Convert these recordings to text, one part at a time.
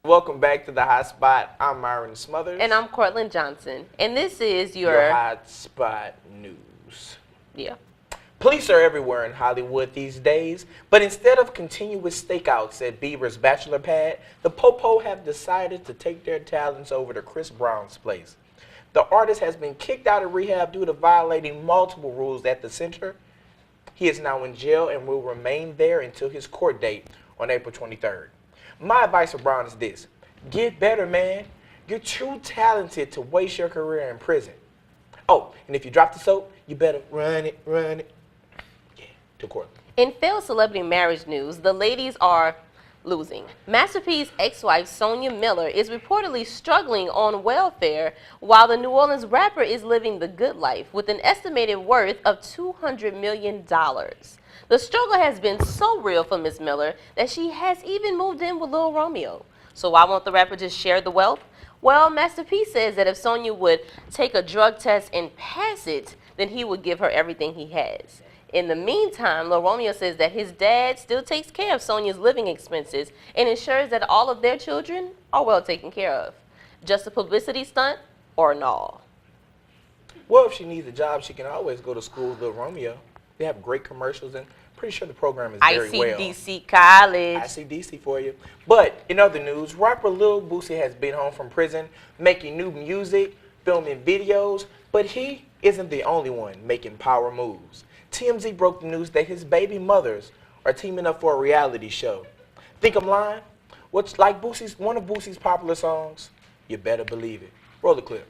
Welcome back to the Hot Spot. I'm Myron Smothers. And I'm Cortland Johnson. And this is your Hot Spot News. Yeah. Police are everywhere in Hollywood these days, but instead of continuous stakeouts at Bieber's bachelor pad, the Popo have decided to take their talents over to Chris Brown's place. The artist has been kicked out of rehab due to violating multiple rules at the center. He is now in jail and will remain there until his court date on April 23rd. My advice for Brown is this: get better, man. You're too talented to waste your career in prison. Oh, and if you drop the soap, you better run it. Yeah, to court. In failed celebrity marriage news, the ladies are losing. Masterpiece ex-wife Sonia Miller is reportedly struggling on welfare, while the New Orleans rapper is living the good life with an estimated worth of $200 million. The struggle has been so real for Miss Miller that she has even moved in with Lil Romeo. So why won't the rapper just share the wealth? Well, Master P says that if Sonia would take a drug test and pass it, then he would give her everything he has. In the meantime, Lil Romeo says that his dad still takes care of Sonia's living expenses and ensures that all of their children are well taken care of. Just a publicity stunt or no? Well, if she needs a job, she can always go to school with Lil Romeo. They have great commercials, and pretty sure the program is very well. ICDC College. ICDC for you. But in other news, rapper Lil Boosie has been home from prison, making new music, filming videos, but he isn't the only one making power moves. TMZ broke the news that his baby mothers are teaming up for a reality show. Think I'm lying? What's like one of Boosie's popular songs? You better believe it. Roll the clip.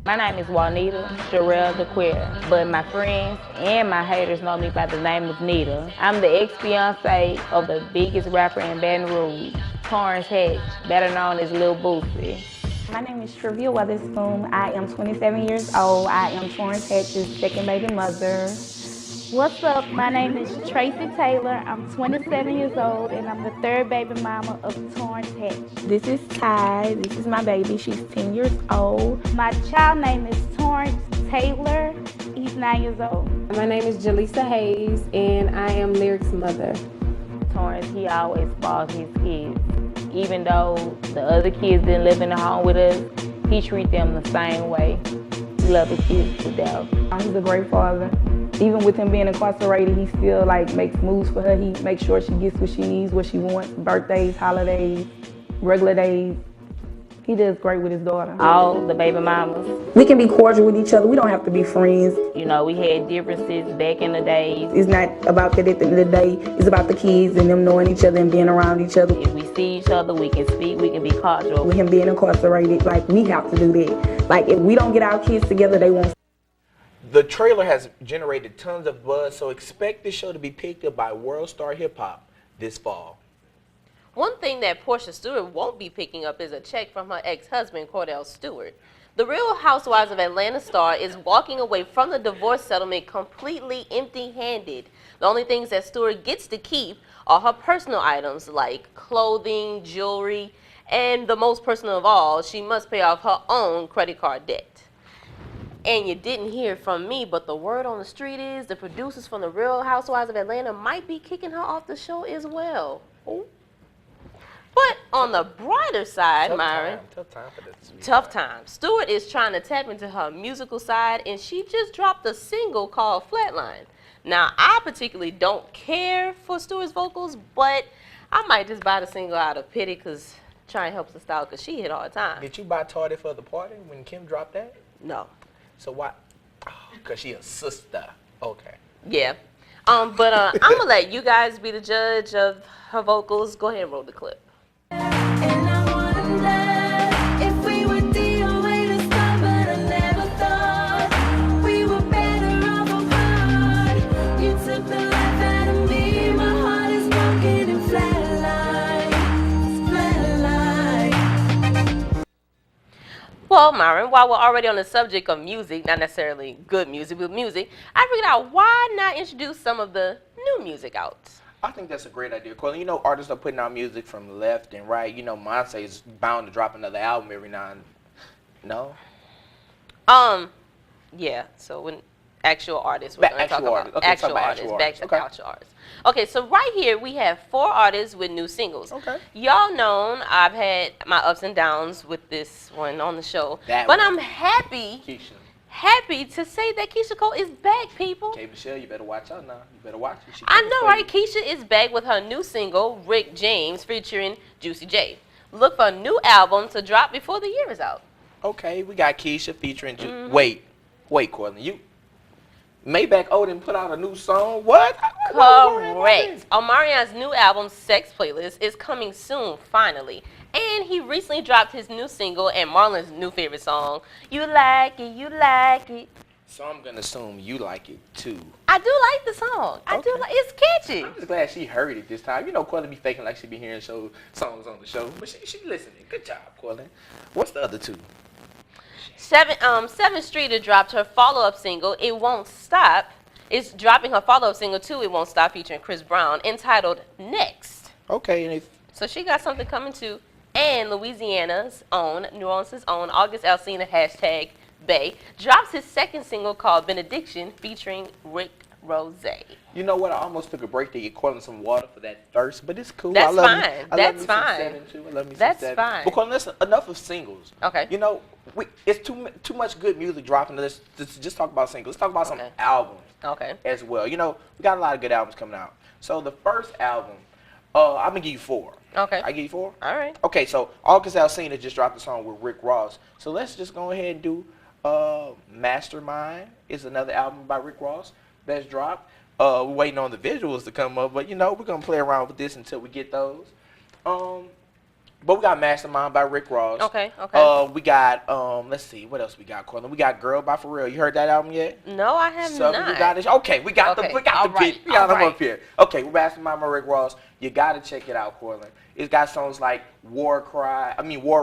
My name is Juanita Sherelle DeQueer, but my friends and my haters know me by the name of Nita. I'm the ex-fiance of the biggest rapper in Baton Rouge, Torrance Hatch, better known as Lil Boosie. My name is Trivia Weatherspoon. I am 27 years old. I am Torrance Hatch's second baby mother. What's up? My name is Tracy Taylor. I'm 27 years old, and I'm the third baby mama of Torrance Hatch. This is Ty. This is my baby. She's 10 years old. My child name is Torrance Taylor. He's 9 years old. My name is Jaleesa Hayes, and I am Lyric's mother. Torrance, he always spoils his kids. Even though the other kids didn't live in the home with us, he treats them the same way. He loves his kids to death. He's a great father. Even with him being incarcerated, he still makes moves for her. He makes sure she gets what she needs, what she wants, birthdays, holidays, regular days. He does great with his daughter. All the baby mamas. We can be cordial with each other. We don't have to be friends. You know, we had differences back in the days. It's not about that at the end of the day. It's about the kids and them knowing each other and being around each other. If we see each other, we can speak, we can be cordial. With him being incarcerated, we have to do that. If we don't get our kids together, they won't. The trailer has generated tons of buzz, so expect this show to be picked up by world star hip-hop this fall. One thing that Portia Stewart won't be picking up is a check from her ex-husband, Cordell Stewart. The Real Housewives of Atlanta star is walking away from the divorce settlement completely empty-handed. The only things that Stewart gets to keep are her personal items like clothing, jewelry, and the most personal of all, she must pay off her own credit card debt. And you didn't hear it from me, but the word on the street is the producers from the Real Housewives of Atlanta might be kicking her off the show as well. Ooh. But on the brighter side, Myron, tough time for this. Tough time. Stewart is trying to tap into her musical side, and she just dropped a single called Flatline. Now, I particularly don't care for Stewart's vocals, but I might just buy the single out of pity because trying helps the style because she hit all the time. Did you buy Tardy for the party when Kim dropped that? No. So why? Oh, because she a sister. Okay. Yeah. I'm going to let you guys be the judge of her vocals. Go ahead and roll the clip. And I wonder if we would deal way to start, but I never thought we were better off apart. You took the life out of me, my heart is broken and flatline. Well, Myron, while we're already on the subject of music, not necessarily good music, but music, I figured out why not introduce some of the new music out. I think that's a great idea, Corlin. You know, artists are putting out music from left and right. You know, Monse is bound to drop another album every now and no? Yeah. So when actual artists. We're going to talk Actual about artists. Okay, actual talk about artists. actual artists. Okay. Actual artists. Okay, so right here we have 4 artists with new singles. Okay. Y'all known I've had my ups and downs with this one on the show, That but one. I'm happy to say that Keisha Cole is back, people. Okay, Michelle, you better watch out now. You better watch it. She I coming know, for right? you. Keisha is back with her new single, Rick James, featuring Juicy J. Look for a new album to drop before the year is out. Okay, we got Keisha featuring. Wait, Courtney, you. Maybach Odin put out a new song. What? Correct. Omarion's new album, Sex Playlist, is coming soon, finally. And he recently dropped his new single and Marlon's new favorite song, You Like It, You Like It. So I'm gonna assume you like it too. I do like the song. I do like it's catchy. I'm just glad she heard it this time. You know, Courtney be faking like she be hearing songs on the show, but she listening. Good job, Courtney. What's the other 2? 7th Streeter dropped her follow-up single, It Won't Stop. It's dropping her follow-up single too, It Won't Stop, featuring Chris Brown, entitled Next. Okay, and So she got something coming too. And Louisiana's own, New Orleans' own, August Alsina, hashtag Bay, drops his 2nd single called Benediction, featuring Rick Rose. you know what? I almost took a break to get Courtney some water for that thirst, but it's cool. That's I love fine. Me, I That's love me fine. Some 7 too. I love me That's some 7. fine. But Courtney, listen, enough of singles. Okay. You know, it's too much good music dropping. Let's just talk about singles. Let's talk about some Okay. albums. Okay. As well. You know, we got a lot of good albums coming out. So the first album, I'm gonna give you 4. Okay. I give you 4? All right. Okay, so August Alsina just dropped a song with Rick Ross. So let's just go ahead and do Mastermind is another album by Rick Ross that's dropped. We're waiting on the visuals to come up, but you know, we're gonna play around with this until we get those. But we got Mastermind by Rick Ross. Okay, okay. We got let's see, what else we got, Courtney? We got Girl by Pharrell. You heard that album yet? No, I have Something not. You got it. Okay, we got Okay, the all right, pitch. We got all them right. up here. Okay, we're Mastermind by Rick Ross. You gotta check it out, Courtney. It's got songs like War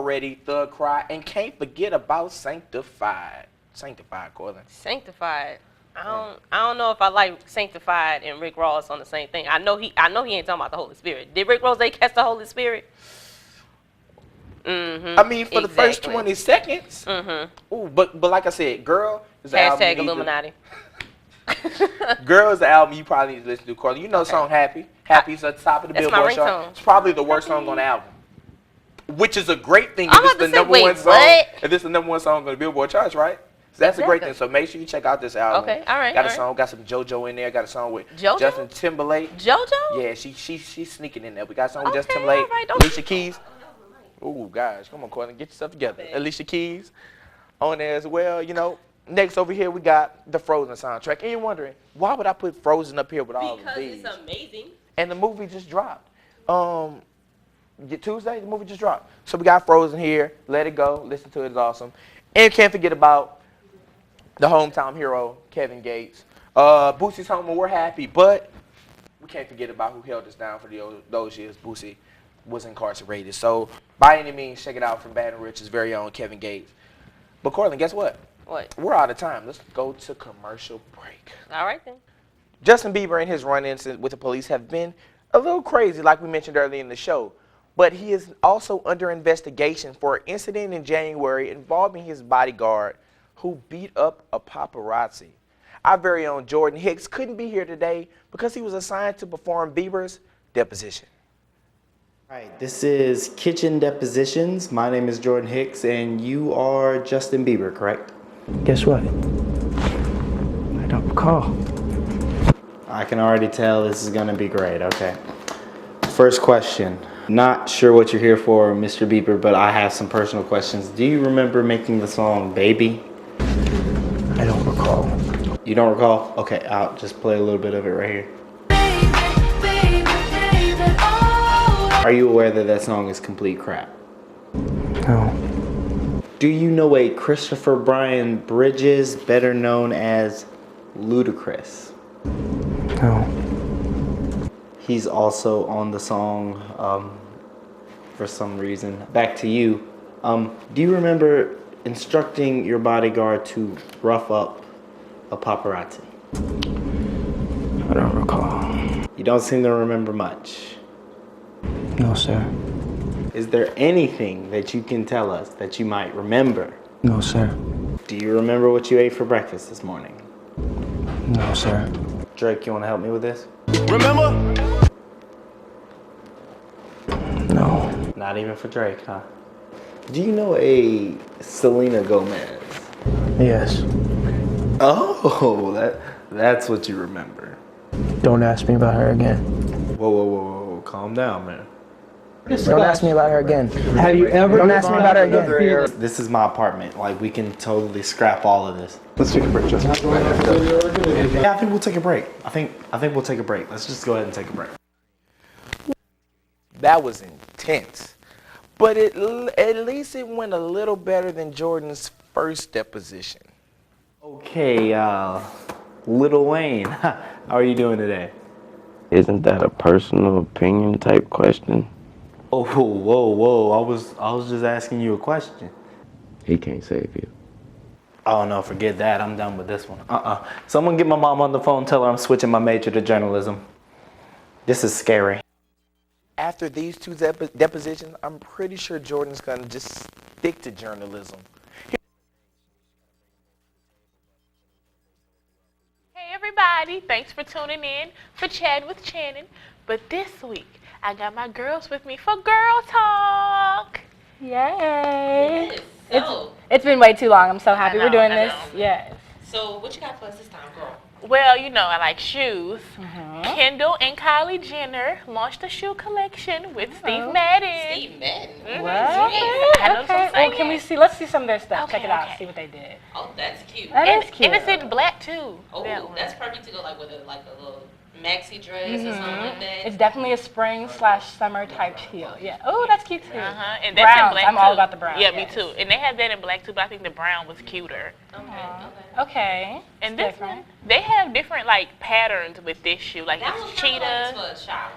Ready, Thug Cry, and can't forget about Sanctified. Sanctified, Courtney. Sanctified. I don't know if I like Sanctified and Rick Ross on the same thing. I know he ain't talking about the Holy Spirit. Did Rick Ross catch the Holy Spirit? Mm-hmm. I mean, for the first 20 seconds. Mm-hmm. Ooh, but like I said, Girl is the album. Hashtag Illuminati. Girl is the album you probably need to listen to, Courtney. You know the song Happy. Happy's at the top of the That's my Billboard chart. ringtone. It's probably the worst song on the album. Which is a great thing if I'm it's about the to say, number wait, one song. what? If it's the number one song on the Billboard charts, right? So that's a great thing. So make sure you check out this album. Okay, all right, Got a all right. song, got some JoJo in there. Got a song with JoJo? Justin Timberlake. JoJo? Yeah, she's sneaking in there. We got a song with Okay, Justin Timberlake, all right, don't- Alicia Keys. Oh gosh, come on, Courtney, get yourself together. Alicia Keys on there as well. You know. Next over here we got the Frozen soundtrack. And you're wondering, why would I put Frozen up here with all of Because these? it's amazing. And the movie just dropped. Tuesday, the movie just dropped. So we got Frozen here. Let it go. Listen to it. It's awesome. And can't forget about the hometown hero, Kevin Gates. Boosie's home and we're happy, but we can't forget about who held us down for those years. Boosie was incarcerated. So by any means, check it out from Baton Rouge's very own Kevin Gates. But Cortland, guess what? What? We're out of time. Let's go to commercial break. All right then. Justin Bieber and his run-ins with the police have been a little crazy, like we mentioned earlier in the show. But he is also under investigation for an incident in January involving his bodyguard who beat up a paparazzi. Our very own Jordan Hicks couldn't be here today because he was assigned to perform Bieber's Deposition. All right, this is Kitchen Depositions. My name is Jordan Hicks, and you are Justin Bieber, correct? Guess what? I don't recall. I can already tell this is going to be great. Okay. First question. Not sure what you're here for, Mr. Bieber, but I have some personal questions. Do you remember making the song Baby? I don't recall. You don't recall? Okay, I'll just play a little bit of it right here. Are you aware that that song is complete crap? No. Do you know a Christopher Brian Bridges, better known as Ludacris? No. He's also on the song for some reason. Back to you. Do you remember instructing your bodyguard to rough up a paparazzi? I don't recall. You don't seem to remember much. No, sir. Is there anything that you can tell us that you might remember? No, sir. Do you remember what you ate for breakfast this morning? No, sir. Drake, you want to help me with this? No. Not even for Drake, huh? Do you know a Selena Gomez? Yes. Oh, that's what you remember. Don't ask me about her again. Whoa. Calm down, man. Don't ask me about her again. Have you ever? Don't ask me about her again. This is my apartment. Like, we can totally scrap all of this. Let's take a break, Justin. Yeah, I think we'll take a break. I think we'll take a break. Let's just go ahead and take a break. That was intense. But at least it went a little better than Jordan's first deposition. Okay, Lil Wayne, how are you doing today? Isn't that a personal opinion type question? Oh, whoa. I was just asking you a question. He can't save you. Oh, no, forget that. I'm done with this one. Someone get my mom on the phone, tell her I'm switching my major to journalism. This is scary. After these two depositions, I'm pretty sure Jordan's going to just stick to journalism. Hey everybody, thanks for tuning in for Chat with Channing. But this week, I got my girls with me for Girl Talk. Yay! Yes. So, It's been way too long. I'm so happy I know, we're doing I this. know. Yes. so what you got for us this time, girl? Well, you know, I like shoes. Kendall and Kylie Jenner launched a shoe collection with Steve Madden. Steve Madden. What? I know Okay. some Well, can we see? Let's see some of their stuff. Okay, Check it out. okay. See what they did. Oh, that's cute. That is cute. And it's in black too. Oh, that one. that's perfect to go like with a little maxi dress or something like that. It's definitely a spring/summer type heel. Yeah. Oh, that's cute too. And that's in Browns. black I'm too. all about the brown. Yeah, yes. me too. And they have that in black too, but I think the brown was cuter. Okay. And It's this one, they have different like patterns with this shoe, like That it's was kind of cheetah. like to a shower.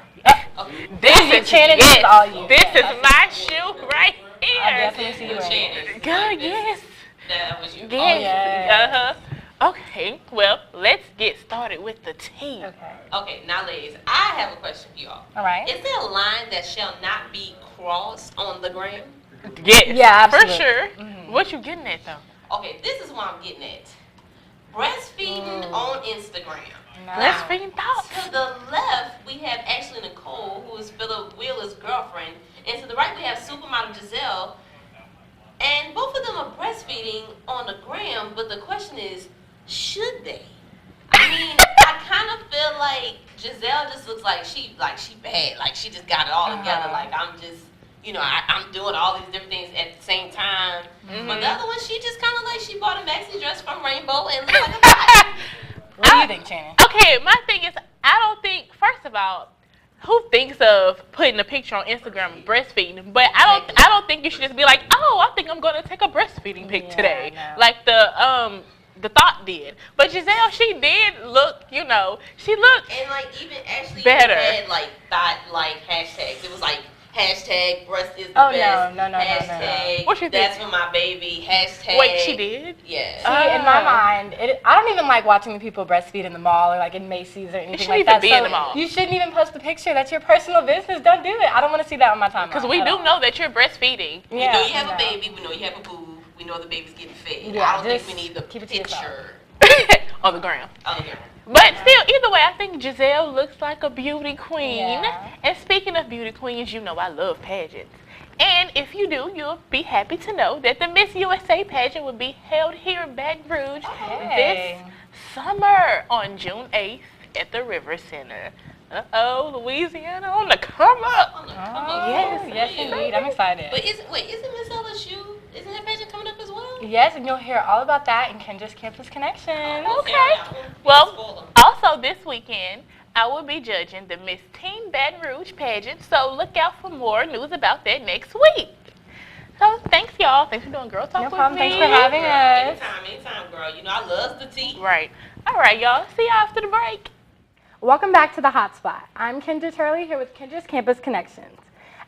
Okay. This Easy, is Channing, this is all you. This Yes, is my shoe right here. I definitely see you wearing it. Good, yes. That was you. Yes. yes. Okay, well, let's get started with the tea. Okay. Okay, now ladies, I have a question for y'all. All right. Is there a line that shall not be crossed on the gram? Yes. Yeah, For absolutely. sure. What you getting at though? Okay, this is what I'm getting at. Breastfeeding on Instagram. Breastfeeding thoughts. To the left, we have Ashley Nicole, who is Philip Wheeler's girlfriend. And to the right, we have supermodel Giselle. And both of them are breastfeeding on the gram, but the question is, should they? I mean, I kind of feel like Giselle just looks like she bad, like she just got it all together. Like I'm just, I'm doing all these different things at the same time. But the other one, she just kind of like she bought a maxi dress from Rainbow and looked like a guy. What do you think, Channing? Okay, my thing is, I don't think, first of all, who thinks of putting a picture on Instagram of breastfeeding? But I don't think you should just be like, oh, I think I'm going to take a breastfeeding pic today, like the thought did. But Giselle, she did look, she looked And like even Ashley better. had like thought like hashtags. It was like hashtag breast is the Oh, best. no. Hashtag What you that's think? for my baby. Hashtag. Wait, she did? Yes. See, in my mind, I don't even like watching people breastfeed in the mall or like in Macy's or anything shouldn't like that. even be in the mall. You shouldn't even post the picture. That's your personal business. Don't do it. I don't want to see that on my timeline. Because we do know that you're breastfeeding. We know you have a baby. We know you have a boob. We know the baby's getting fed. Yeah, I don't think just we need the keep it to yourself. picture. On the ground. Okay. But still, either way, I think Giselle looks like a beauty queen. Yeah. And speaking of beauty queens, I love pageants. And if you do, you'll be happy to know that the Miss USA pageant will be held here in Baton Rouge this summer on June 8th at the River Center. Louisiana on the come up. Yes, indeed. I'm excited. But isn't Miss LSU? Isn't her pageant coming up as well? Yes, and you'll hear all about that in Kendra's Campus Connection. Okay. Well, also this weekend, I will be judging the Miss Teen Baton Rouge pageant, so look out for more news about that next week. So thanks, y'all. Thanks for doing Girl Talk No with problem. me. Thanks for having us. Anytime, girl. I love the tea. Right. All right, y'all. See you after the break. Welcome back to the Hotspot. I'm Kendra Turley here with Kendra's Campus Connections.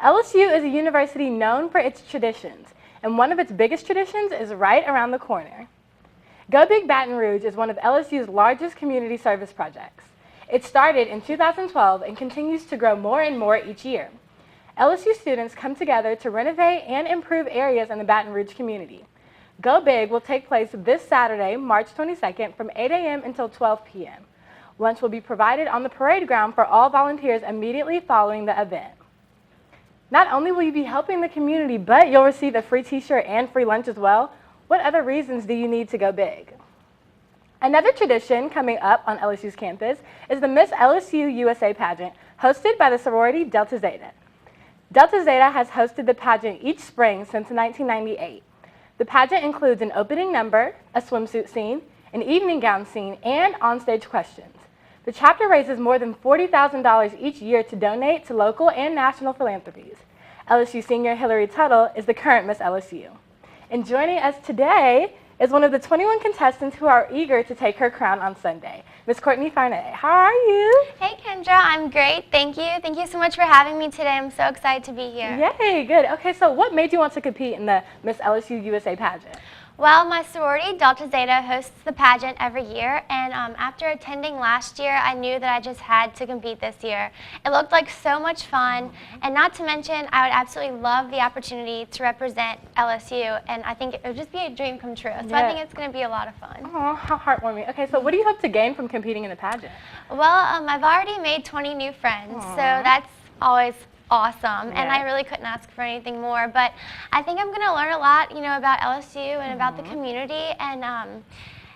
LSU is a university known for its traditions, and one of its biggest traditions is right around the corner. Go Big Baton Rouge is one of LSU's largest community service projects. It started in 2012 and continues to grow more and more each year. LSU students come together to renovate and improve areas in the Baton Rouge community. Go Big will take place this Saturday, March 22nd from 8 a.m. until 12 p.m. Lunch will be provided on the parade ground for all volunteers immediately following the event. Not only will you be helping the community, but you'll receive a free t-shirt and free lunch as well. What other reasons do you need to go big? Another tradition coming up on LSU's campus is the Miss LSU USA pageant, hosted by the sorority Delta Zeta. Delta Zeta has hosted the pageant each spring since 1998. The pageant includes an opening number, a swimsuit scene, an evening gown scene, and onstage questions. The chapter raises more than $40,000 each year to donate to local and national philanthropies. LSU senior Hillary Tuttle is the current Miss LSU. And joining us today is one of the 21 contestants who are eager to take her crown on Sunday, Miss Courtney Farnay. How are you? Hey Kendra, I'm great, thank you. Thank you so much for having me today. I'm so excited to be here. Yay, good. Okay, so what made you want to compete in the Miss LSU USA pageant? Well, my sorority, Delta Zeta, hosts the pageant every year, and after attending last year, I knew that I just had to compete this year. It looked like so much fun, and not to mention, I would absolutely love the opportunity to represent LSU, and I think it would just be a dream come true. So I think it's going to be a lot of fun. Oh, how heartwarming. Okay, so what do you hope to gain from competing in the pageant? Well, I've already made 20 new friends, so that's always awesome, and I really couldn't ask for anything more. But I think I'm going to learn a lot, about LSU and about the community, and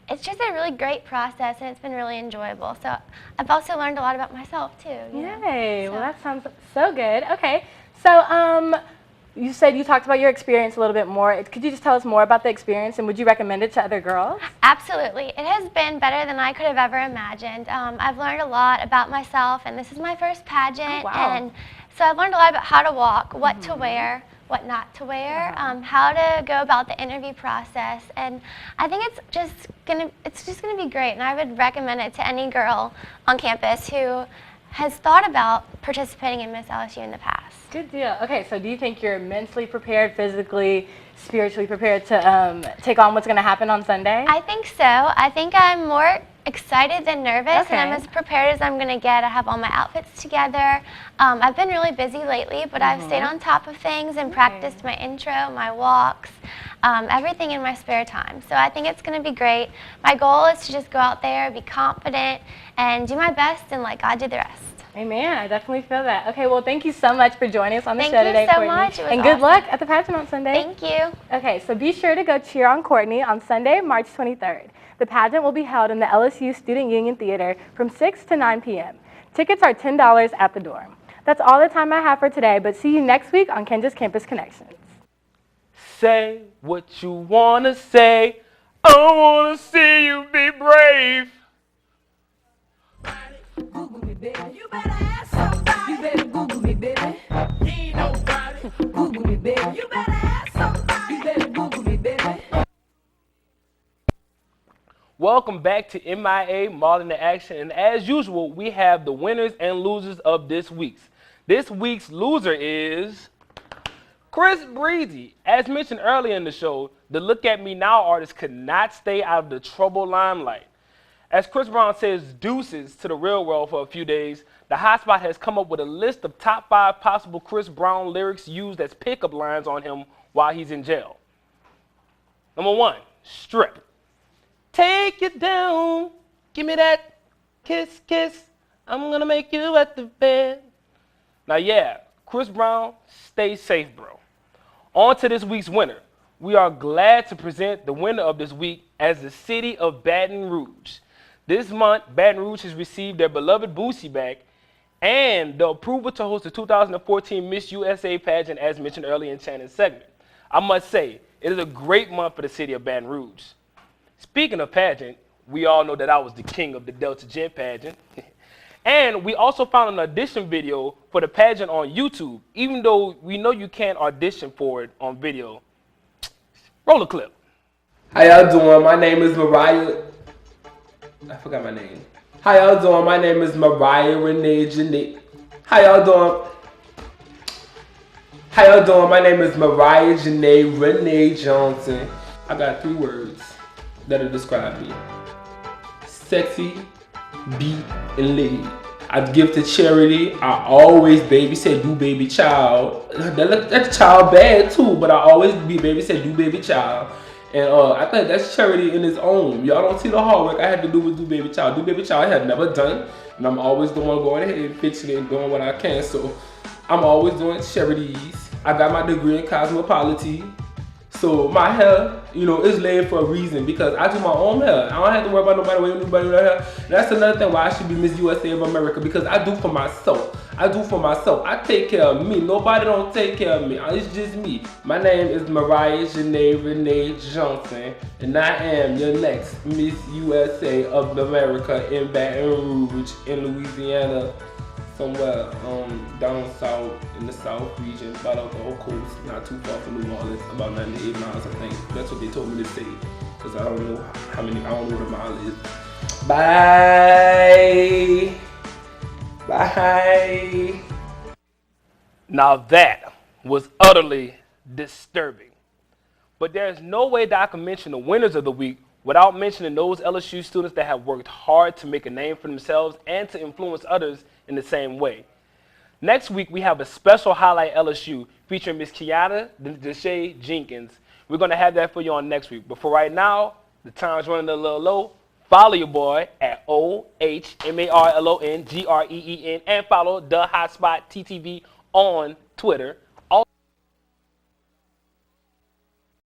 it's just a really great process, and it's been really enjoyable. So I've also learned a lot about myself too. Yay! Well, that sounds so good. Okay, so you said you talked about your experience a little bit more. Could you just tell us more about the experience, and would you recommend it to other girls? Absolutely. It has been better than I could have ever imagined. I've learned a lot about myself, and this is my first pageant. And so I've learned a lot about how to walk, what to wear, what not to wear, how to go about the interview process, and I think it's just gonna be great, and I would recommend it to any girl on campus who has thought about participating in Miss LSU in the past. Good deal. Okay, so do you think you're mentally prepared, physically, spiritually prepared to take on what's going to happen on Sunday? I think so. I think I'm more excited than nervous, and I'm as prepared as I'm going to get. I have all my outfits together. I've been really busy lately, but I've stayed on top of things and practiced my intro, my walks, everything in my spare time. So I think it's going to be great. My goal is to just go out there, be confident, and do my best, and let God do the rest. Amen. I definitely feel that. Okay, well, thank you so much for joining us on the show today, Courtney. Thank you so much. And good luck at the pageant on Sunday. Thank you. Okay, so be sure to go cheer on Courtney on Sunday, March 23rd. The pageant will be held in the LSU Student Union Theater from 6 to 9 p.m. Tickets are $10 at the door. That's all the time I have for today, but see you next week on Kendra's Campus Connections. Say what you want to say. I want to see you be brave. Google me, baby. You better ask somebody. You better Google me, baby. You ain't nobody. Google me, baby. You better ask somebody. You better Google me, baby. Welcome back to MIA Mall in Action, and as usual, we have the winners and losers of this week's. This week's loser is Chris Breezy. As mentioned earlier in the show, the Look At Me Now artist could not stay out of the troubled limelight. As Chris Brown says deuces to the real world for a few days, the Hotspot has come up with a list of top 5 possible Chris Brown lyrics used as pickup lines on him while he's in jail. Number 1, strip. Take it down, give me that kiss, kiss, I'm gonna make you at the bed. Now yeah, Chris Brown, stay safe, bro. On to this week's winner. We are glad to present the winner of this week as the city of Baton Rouge. This month, Baton Rouge has received their beloved Boosie back and the approval to host the 2014 Miss USA pageant as mentioned earlier in Shannon's segment. I must say, it is a great month for the city of Baton Rouge. Speaking of pageant, we all know that I was the king of the Delta Gent pageant. And we also found an audition video for the pageant on YouTube, even though we know you can't audition for it on video. Roll a clip. How y'all doing? My name is Mariah. I forgot my name. How y'all doing? My name is Mariah Renee Janae. How y'all doing? How y'all doing? My name is Mariah Janae Renee Johnson. I got 3 words that'll describe me. Sexy, beat, and lady. I give to charity. I always babysit, do baby child. That's child bad too, but I always be babysit, do baby child. And I think that's charity in its own. Y'all don't see the hard work I had to do with Do Baby Child. Do Baby Child I have never done, and I'm always the one going ahead and fixing it and doing what I can. So I'm always doing charities. I got my degree in cosmetology. So my hair, you know, is laid for a reason because I do my own hair. I don't have to worry about nobody wearing nobody with hair. That's another thing why I should be Miss USA of America because I do for myself. I do for myself. I take care of me. Nobody don't take care of me. It's just me. My name is Mariah Janae Renee Johnson, and I am your next Miss USA of America in Baton Rouge, in Louisiana. Somewhere down south in the south region, about off the whole coast, not too far from New Orleans, about 98 miles, I think. That's what they told me to say, because I don't know how many, I don't know what a mile is. Bye. Bye. Now that was utterly disturbing. But there's no way that I can mention the winners of the week without mentioning those LSU students that have worked hard to make a name for themselves and to influence others in the same way. Next week, we have a special Highlight LSU featuring Miss Kiana Deshae Jenkins. We're going to have that for you on next week. But for right now, the time's running a little low. Follow your boy at OHMARLONGREEN and follow the Hotspot TTV on Twitter.